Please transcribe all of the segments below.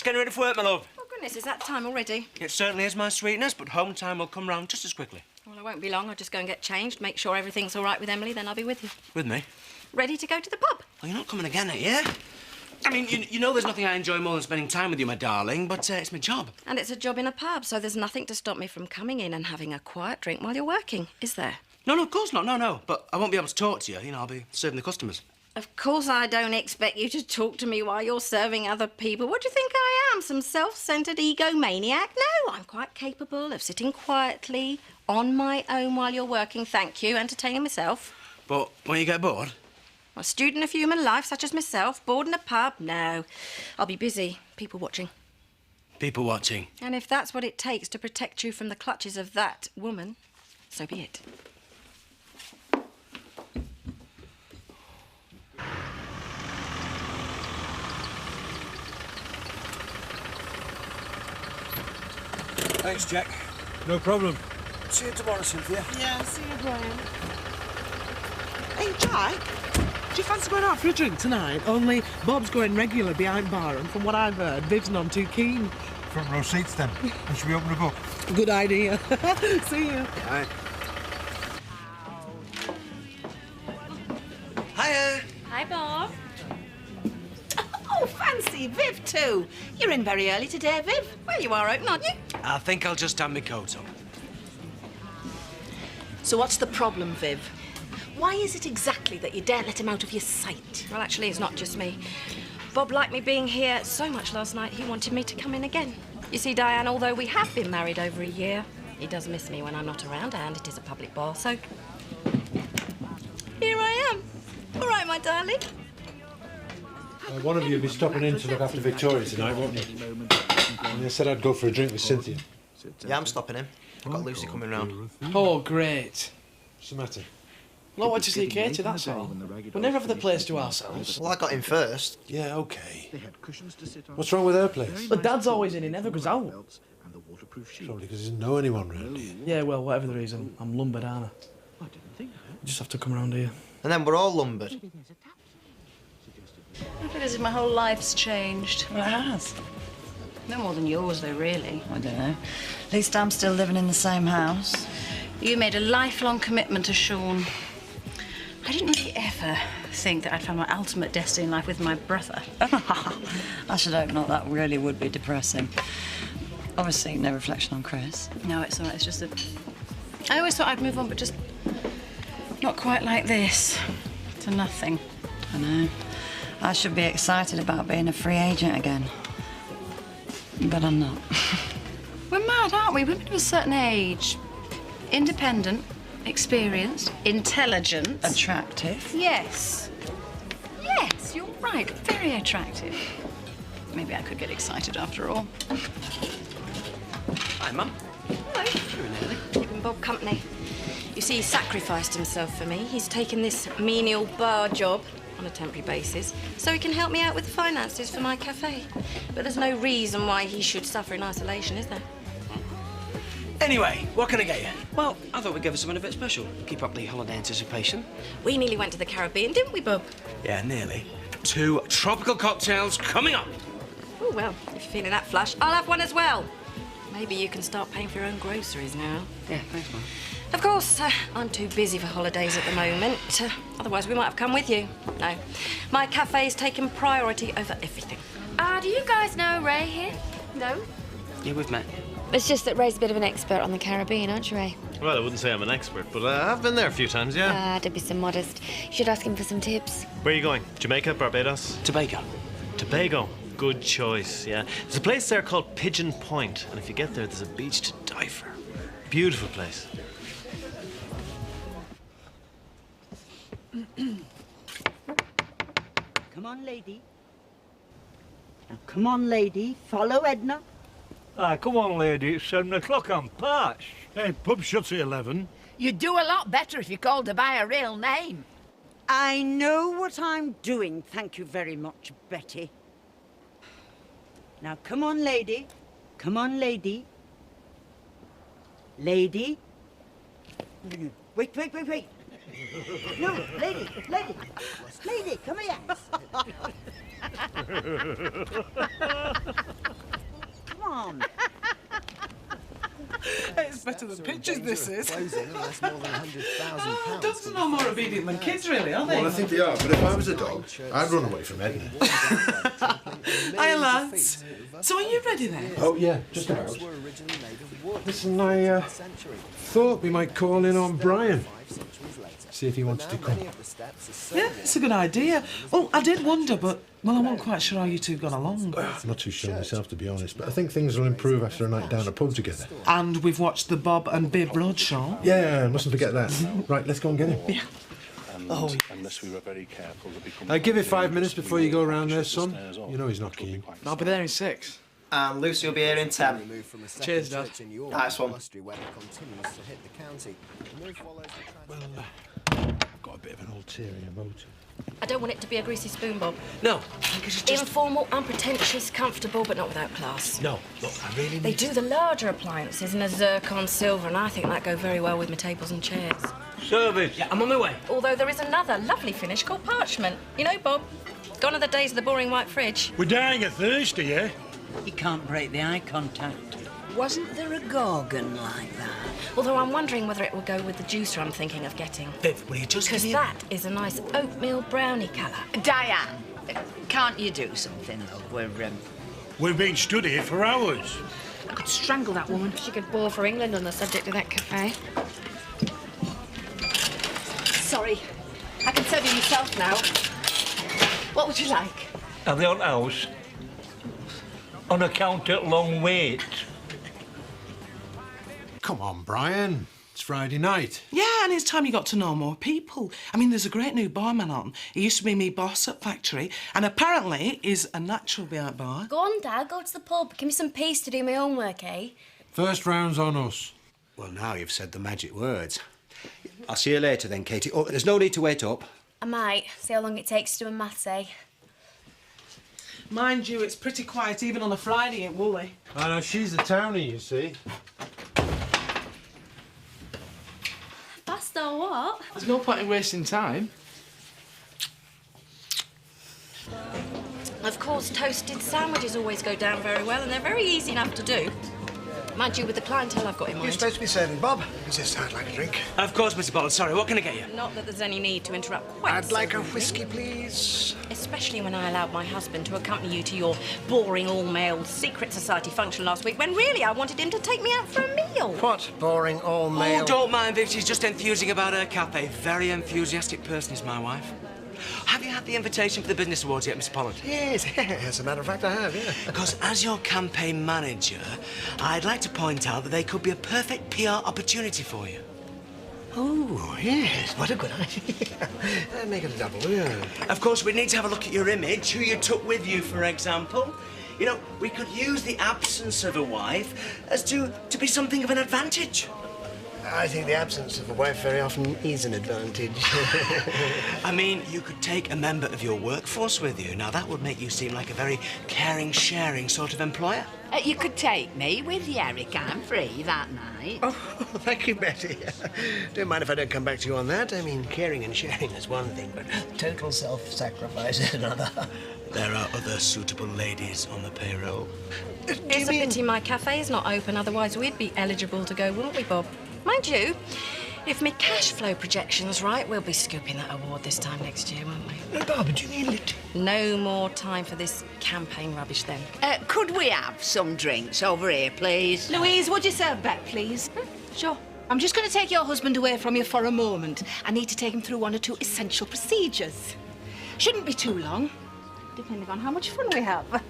Just getting ready for work, my love. Oh, goodness, is that time already? It certainly is, my sweetness, but home time will come round just as quickly. Well, I won't be long. I'll just go and get changed, make sure everything's all right with Emily, then I'll be with you. With me? Ready to go to the pub? Well, you're not coming again, are you? I mean, you know there's nothing I enjoy more than spending time with you, my darling, but it's my job. And it's a job in a pub, so there's nothing to stop me from coming in and having a quiet drink while you're working, is there? No, of course not, no. But I won't be able to talk to you. You know, I'll be serving the customers. Of course I don't expect you to talk to me while you're serving other people. What do you think I am, some self-centred egomaniac? No, I'm quite capable of sitting quietly on my own while you're working, thank you, entertaining myself. But when you get bored? A student of human life, such as myself, bored in a pub? No. I'll be busy, people watching. People watching? And if that's what it takes to protect you from the clutches of that woman, so be it. Thanks, Jack. No problem. See you tomorrow, Cynthia. Yeah, I'll see you, Brian. Hey, Jack, do you fancy going out for a drink tonight? Only Bob's going regular behind bar, and from what I've heard, Viv's none too keen. Front row seats then. And should we open a book? Good idea. See you. Hi. Hiya. Hi, Bob. Oh, fancy, Viv too. You're in very early today, Viv. Well, you are open, aren't you? I think I'll just stand my coat up. So what's the problem, Viv? Why is it exactly that you daren't let him out of your sight? Well, actually, it's not just me. Bob liked me being here so much last night, he wanted me to come in again. You see, Diane, although we have been married over a year, he does miss me when I'm not around, and it is a public bar, so... here I am. All right, my darling. One of you will be stopping in to look after Victoria tonight, won't you? And I said I'd go for a drink with Cynthia. Yeah, I'm stopping in. I've got Lucy coming round. Oh, great. What's the matter? Not what to see Katie, that's all. We'll never have the place to ourselves. Well, I got in first. Yeah, OK. What's wrong with her place? But Dad's always in, he never goes out. Probably because he doesn't know anyone round here. Yeah, well, whatever the reason, I'm lumbered, aren't I? Just have to come around here. And then we're all lumbered. I feel as if my whole life's changed. Well, it has. No more than yours, though, really. I don't know. At least I'm still living in the same house. You made a lifelong commitment to Sean. I didn't really ever think that I'd found my ultimate destiny in life with my brother. I should hope not. That really would be depressing. Obviously, no reflection on Chris. No, it's all right. It's just that I always thought I'd move on, but just not quite like this. To nothing. I know. I should be excited about being a free agent again. But I'm not. We're mad, aren't we? Women of a certain age. Independent, experienced, intelligent. Attractive. Yes. Yes, you're right. Very attractive. Maybe I could get excited after all. Hi, Mum. Hello. Keeping Bob company. You see, he sacrificed himself for me. He's taken this menial bar job on a temporary basis so he can help me out with the finances for my cafe. But there's no reason why he should suffer in isolation, is there? Anyway, what can I get you? Well, I thought we'd give us something a bit special. Keep up the holiday anticipation. We nearly went to the Caribbean, didn't we, Bob? Yeah, nearly. 2 tropical cocktails coming up. Oh, well, if you're feeling that flush, I'll have one as well. Maybe you can start paying for your own groceries now. Yeah, thanks, Mum. Of course, I'm too busy for holidays at the moment. Otherwise, we might have come with you. No, my cafe's taken priority over everything. Do you guys know Ray here? No? Yeah, we've met. It's just that Ray's a bit of an expert on the Caribbean, aren't you, Ray? Well, I wouldn't say I'm an expert, but I've been there a few times, yeah. Don't be so modest. You should ask him for some tips. Where are you going? Jamaica, Barbados? Tobago. Tobago. Good choice, yeah. There's a place there called Pigeon Point, and if you get there, there's a beach to die for. Beautiful place. Come on, lady. Now, come on, lady. Follow Edna. Come on, lady. It's 7 o'clock. I'm parched. Hey, pub shuts at 11. You'd do a lot better if you called her by her real name. I know what I'm doing. Thank you very much, Betty. Now, come on, lady. Come on, lady. Lady. Wait. No, lady. Lady, come here. on. It's better than pictures, this is. Dogs are no more obedient than kids, really, are they? Well, I think they are, but if I was a dog, I'd run away from Emmerdale. Hiya, lads. So are you ready then? Oh, yeah, just about. Listen, I thought we might call in on Brian. See if he wanted to come. Yeah, it's a good idea. Well, I did wonder, but, well, I wasn't quite sure how you two got along. I'm not too sure myself, to be honest, but I think things will improve after a night down a pub together. And we've watched the Bob and Bib Roadshow. Yeah, mustn't forget that. Right, let's go and get him. Yeah. Unless we were very careful, I give it 5 minutes before you go round there, son. You know he's not keen. I'll be there in 6. And Lucy will be here in 10. Cheers, Dad. Nice one. Well, I've got a bit of an ulterior motive. I don't want it to be a greasy spoon, Bob. No, because it's just... Informal, unpretentious, comfortable, but not without class. No, look, I really need... They do the larger appliances in a zircon silver, and I think that go very well with my tables and chairs. Service. Yeah, I'm on my way. Although there is another lovely finish called parchment. You know, Bob, gone are the days of the boring white fridge. We're dying of thirst, yeah? You can't break the eye contact. Wasn't there a gorgon like that? Although I'm wondering whether it will go with the juicer I'm thinking of getting. Viv, will you just give Because me that is a nice oatmeal brownie colour. Diane, can't you do something, though? We've been stood here for hours. I could strangle that woman. She could bore for England on the subject of that cafe. Sorry, I can serve you myself now. What would you like? Are they on house? On account of long wait. Come on, Brian. It's Friday night. Yeah, and it's time you got to know more people. I mean, there's a great new barman on. He used to be me boss at factory, and apparently is a natural behind bar. Go on, Dad, go to the pub. Give me some peace to do my homework, eh? First round's on us. Well, now you've said the magic words. I'll see you later then, Katie. Oh, there's no need to wait up. I might. See how long it takes to do a maths, eh? Mind you, it's pretty quiet even on a Friday in Woolley. I know, she's the townie, you see. Fast or what? There's no point in wasting time. Of course, toasted sandwiches always go down very well, and they're very easy enough to do. Mind you, with the clientele I've got in mind. You're supposed to be serving Bob. Insist I'd like a drink. Of course, Mr. Bollard. Sorry, what can I get you? Not that there's any need to interrupt quite I'd so like a rudely. whiskey, please. Especially when I allowed my husband to accompany you to your boring all-male secret society function last week, when really I wanted him to take me out for a meal. What boring all-male... Oh, don't mind Viv. She's just enthusing about her cafe. Very enthusiastic person is my wife. Have you had the invitation for the business awards yet, Mr. Pollard? Yes, as a matter of fact, I have, yeah. Because as your campaign manager, I'd like to point out that they could be a perfect PR opportunity for you. Oh, yes, what a good idea. Make it a double, yeah. Of course, we need to have a look at your image, who you took with you, for example. You know, we could use the absence of a wife as to be something of an advantage. I think the absence of a wife very often is an advantage. I mean, you could take a member of your workforce with you. Now, that would make you seem like a very caring, sharing sort of employer. You could take me with you, Eric. I'm free that night. Oh, thank you, Betty. Don't mind if I don't come back to you on that. I mean, caring and sharing is one thing, but total self-sacrifice is another. There are other suitable ladies on the payroll. It's a pity my cafe is not open, otherwise we'd be eligible to go, wouldn't we, Bob? Mind you, if my cash flow projection's right, we'll be scooping that award this time next year, won't we? No, Barbara, do you mean it? No more time for this campaign rubbish, then. Could we have some drinks over here, please? Louise, would you serve Beck, please? Sure. I'm just going to take your husband away from you for a moment. I need to take him through 1 or 2 essential procedures. Shouldn't be too long, depending on how much fun we have.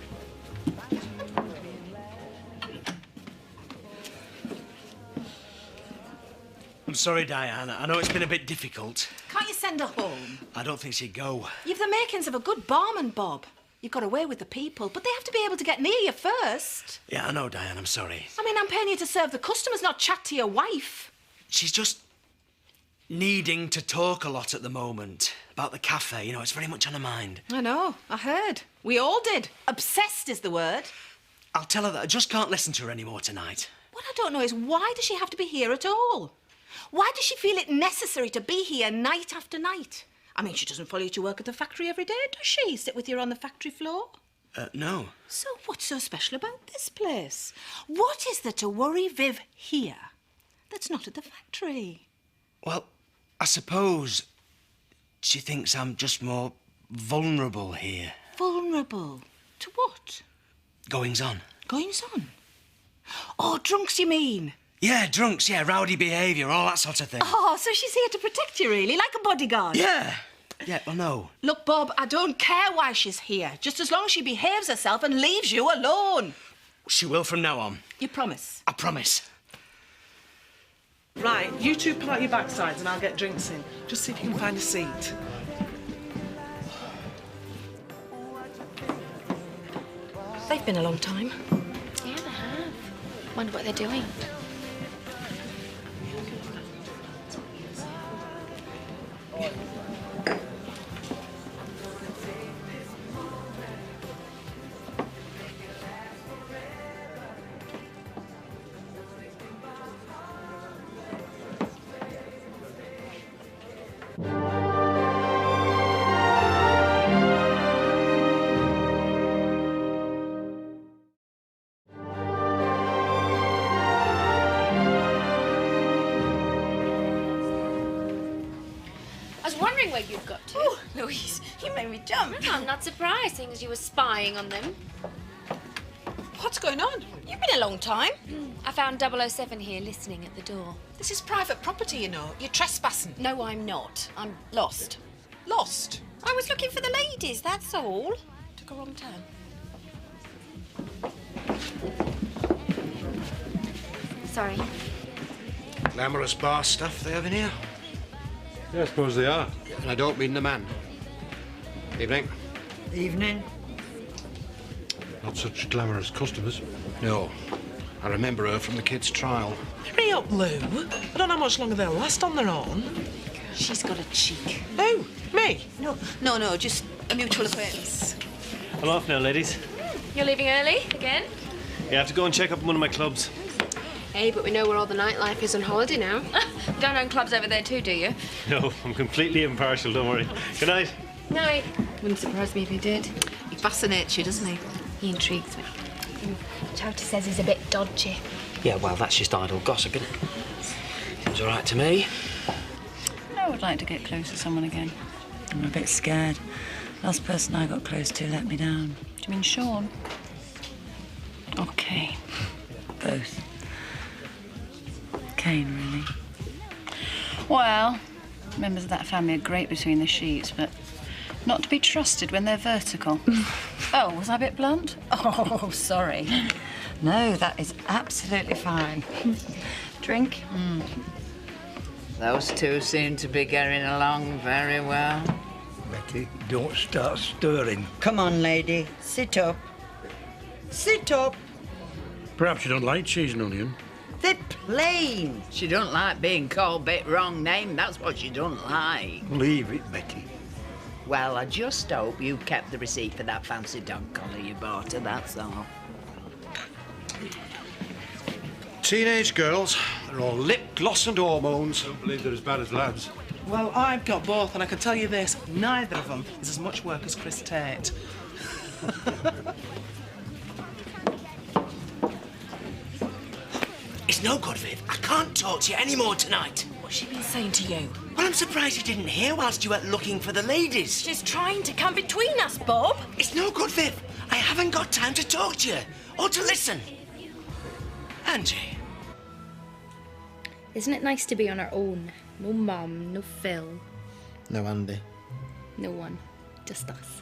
I'm sorry, Diana. I know it's been a bit difficult. Can't you send her home? I don't think she'd go. You've the makings of a good barman, Bob. You got away with the people, but they have to be able to get near you first. Yeah, I know, Diane. I'm sorry. I mean, I'm paying you to serve the customers, not chat to your wife. She's just needing to talk a lot at the moment about the cafe. You know, it's very much on her mind. I know. I heard. We all did. Obsessed is the word. I'll tell her that I just can't listen to her anymore tonight. What I don't know is why does she have to be here at all? Why does she feel it necessary to be here night after night? I mean, she doesn't follow you to work at the factory every day, does she? Sit with you on the factory floor? No. So what's so special about this place? What is there to worry Viv here that's not at the factory? Well, I suppose she thinks I'm just more vulnerable here. Vulnerable? To what? Goings on. Goings on? Oh, drunks, you mean? Yeah, drunks, yeah, rowdy behaviour, all that sort of thing. Oh, so she's here to protect you, really, like a bodyguard? Yeah. Yeah, well, no. Look, Bob, I don't care why she's here, just as long as she behaves herself and leaves you alone. She will from now on. You promise? I promise. Right, you two part your backsides and I'll get drinks in. Just see if you can find a seat. They've been a long time. Yeah, they have. Wonder what they're doing. Where you've got to. Oh, Louise, you made me jump. I'm not surprised, seeing as you were spying on them. What's going on? You've been a long time. I found 007 here listening at the door. This is private property, you know. You're trespassing. No, I'm not. I'm lost. Lost? I was looking for the ladies, that's all. Took a wrong turn. Sorry. Glamorous bar stuff they have in here. Yeah, I suppose they are. And I don't mean the man. Evening. Evening. Not such glamorous customers. No. I remember her from the kids' trial. Hurry up, Lou. I don't know how much longer they'll last on their own. She's got a cheek. Who? Me? No, just a mutual acquaintance. I'm off now, ladies. You're leaving early again? Yeah, I have to go and check up on one of my clubs. Hey, but we know where all the nightlife is on holiday now. You don't own clubs over there too, do you? No, I'm completely impartial, don't worry. Good night. Night. Wouldn't surprise me if he did. He fascinates you, doesn't he? He intrigues me. Chowty says he's a bit dodgy. Yeah, well, that's just idle gossip, isn't it? Seems all right to me. I would like to get close to someone again. I'm a bit scared. Last person I got close to let me down. Do you mean Sean? Okay. Both. Kane, really. Well, members of that family are great between the sheets, but not to be trusted when they're vertical. Oh, was I a bit blunt? Oh, sorry. No, that is absolutely fine. Drink? Those two seem to be getting along very well. Betty, don't start stirring. Come on, lady. Sit up. Sit up. Perhaps you don't like cheese and onion. They're plain. She don't like being called bit wrong name. That's what she don't like. Leave it, Betty. Well, I just hope you kept the receipt for that fancy dog collar you bought her, that's all. Teenage girls. They're all lip gloss and hormones. Don't believe they're as bad as lads. Well, I've got both, and I can tell you this, neither of them is as much work as Chris Tate. It's no good, Viv. I can't talk to you anymore tonight. What's she been saying to you? Well, I'm surprised you didn't hear whilst you went looking for the ladies. She's trying to come between us, Bob. It's no good, Viv. I haven't got time to talk to you or to listen. Angie. Isn't it nice to be on our own? No Mum, no Phil, No, Andy. no one. Just us.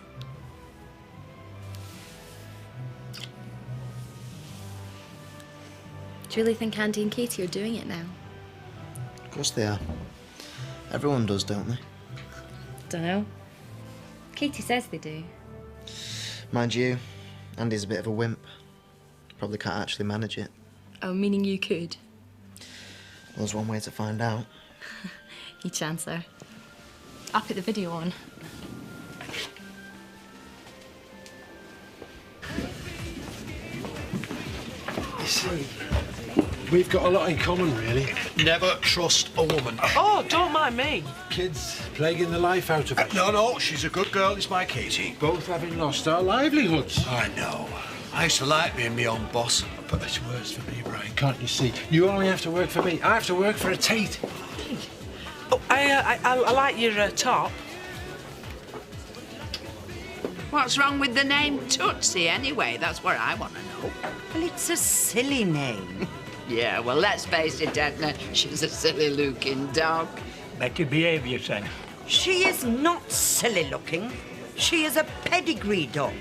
Do you really think Andy and Katie are doing it now? Of course they are. Everyone does, don't they? Dunno. Katie says they do. Mind you, Andy's a bit of a wimp. Probably can't actually manage it. Oh, meaning you could? Well, there's one way to find out. You chancer. I'll put the video on. You see, We've got a lot in common, really. Never trust a woman. Oh, don't mind me. Kids plaguing the life out of us. No, she's a good girl. It's my Katie. Both having lost our livelihoods. I know. I used to like being my own boss, but it's worse for me, Brian. Can't you see? You only have to work for me. I have to work for a Tate. Oh, I like your top. What's wrong with the name Tootsie, anyway? That's what I want to know. Well, it's a silly name. Yeah, well, let's face it, Edna. She's a silly-looking dog. Better behave yourself. She is not silly-looking. She is a pedigree dog.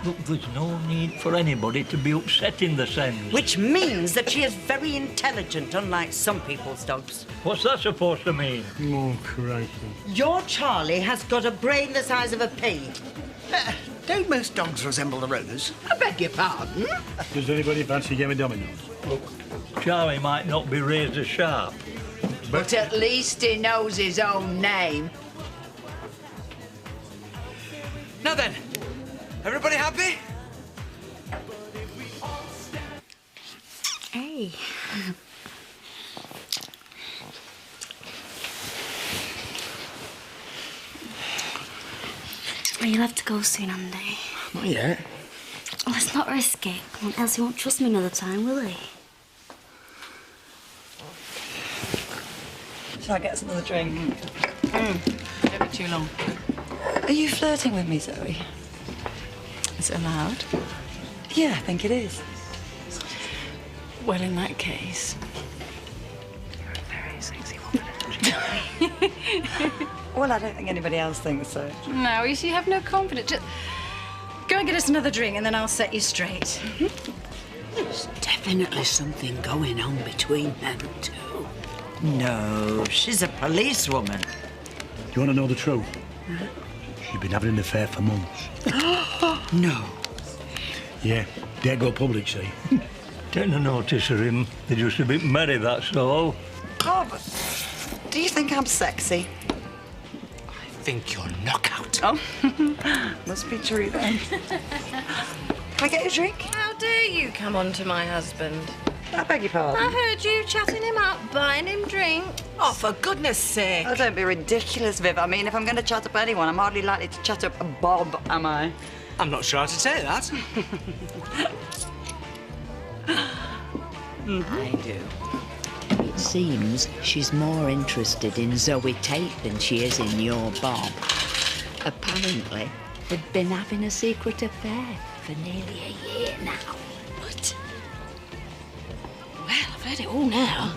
Look, there's no need for anybody to be upsetting the sense. Which means that she is very intelligent, unlike some people's dogs. What's that supposed to mean? Oh, crikey. Your Charlie has got a brain the size of a pea. Don't most dogs resemble their owners? I beg your pardon? Does anybody fancy Game of Dominoes? Look, Charlie might not be razor sharp. But at least he knows his own name. Now then, everybody happy? Hey. Well, you'll have to go soon, Andy. Not yet. Let's not risk it. Come on, else he won't trust me another time, will he? Shall I get us another drink? Don't be too long. Are you flirting with me, Zoe? Is it allowed? Yeah, I think it is. Well, in that case... You're a very sexy woman. Well, I don't think anybody else thinks so. No, you see, you have no confidence. Just go and get us another drink and then I'll set you straight. There's definitely something going on between them two. No, she's a policewoman. Do you want to know the truth? She's been having an affair for months. No. Yeah, dare go public, see? Take no notice of him. They're just a bit merry, that's all. Oh, but do you think I'm sexy? I think you're knockout. Oh, must be true then. Can I get you a drink? How dare you come on to my husband? I beg your pardon. I heard you chatting him up, buying him drink. Oh, for goodness sake. Oh, don't be ridiculous, Viv. I mean, if I'm going to chat up anyone, I'm hardly likely to chat up Bob, am I? I'm not sure how to say that. I do. It seems she's more interested in Zoe Tate than she is in your Bob. Apparently, they've been having a secret affair for nearly a year now. What? Well, I've heard it all now.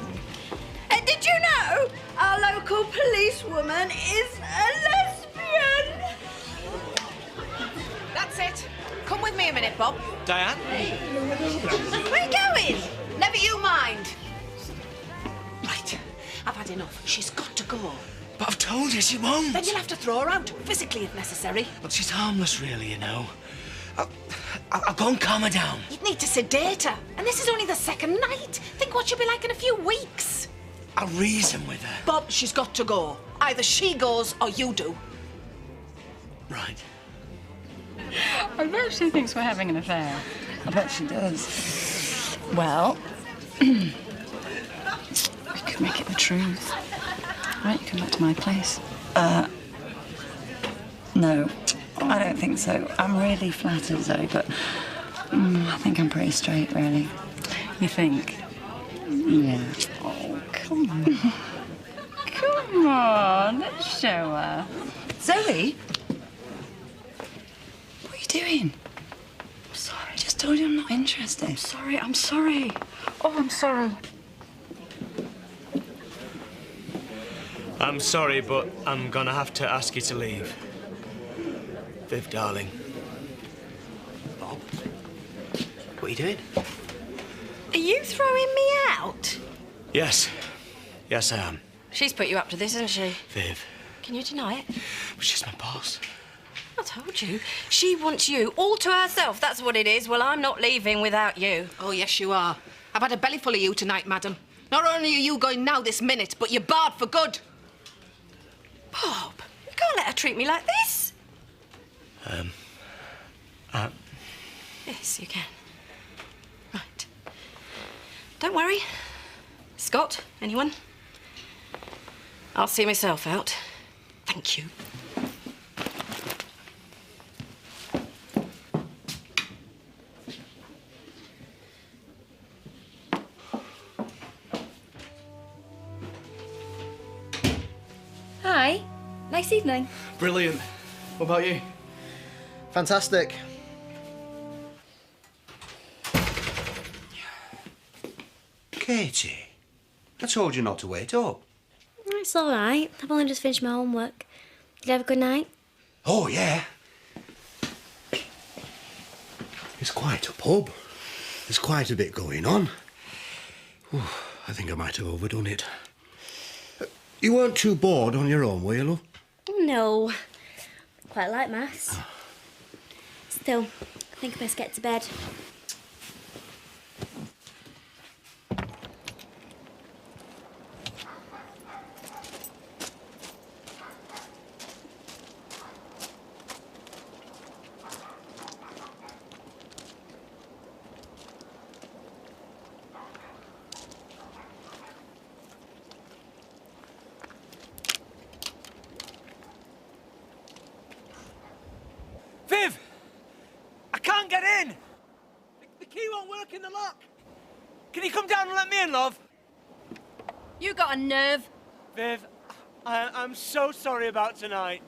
And did you know our local policewoman is a lesbian? That's it. Come with me a minute, Bob. Diane? Where are you going? Never you mind. Right. I've had enough. She's got to go. But I've told her she won't. Then you'll have to throw her out, physically if necessary. But she's harmless, really, you know. I'll go and calm her down. You'd need to sedate her. And this is only the second night. Think what she'll be like in a few weeks. I'll reason with her. Bob, she's got to go. Either she goes or you do. Right. I bet she thinks we're having an affair. I bet she does. Well, we could make it the truth. Right, you come back to my place. No, I don't think so. I'm really flattered, Zoe, but I think I'm pretty straight, really. You think? Yeah. Oh, come on. Come on, let's show her. Zoe? What are you doing? I'm sorry. I just told you I'm not interested. I'm sorry. Oh, I'm sorry. I'm sorry, but I'm gonna have to ask you to leave. Viv, darling. Bob? What are you doing? Are you throwing me out? Yes. Yes, I am. She's put you up to this, hasn't she? Viv. Can you deny it? But she's my boss. I told you. She wants you all to herself. That's what it is. Well, I'm not leaving without you. Oh, yes, you are. I've had a belly full of you tonight, madam. Not only are you going now this minute, but you're barred for good. Bob, you can't let her treat me like this. Yes, you can. Right. Don't worry. Scott, anyone? I'll see myself out. Thank you. Hi. Nice evening. Brilliant. What about you? Fantastic. Katie, I told you not to wait up. It's all right. I've only just finished my homework. Did you have a good night? Oh, yeah. It's quite a pub. There's quite a bit going on. Ooh, I think I might have overdone it. You weren't too bored on your own, were you, love? No. Quite like maths. Still, I think I best get to bed. Viv! I can't get in! The key won't work in the lock. Can you come down and let me in, love? You got a nerve. Viv, I'm so sorry about tonight.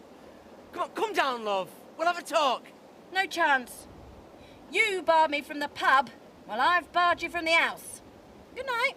Come on, come down, love. We'll have a talk. No chance. You barred me from the pub, while I've barred you from the house. Good night.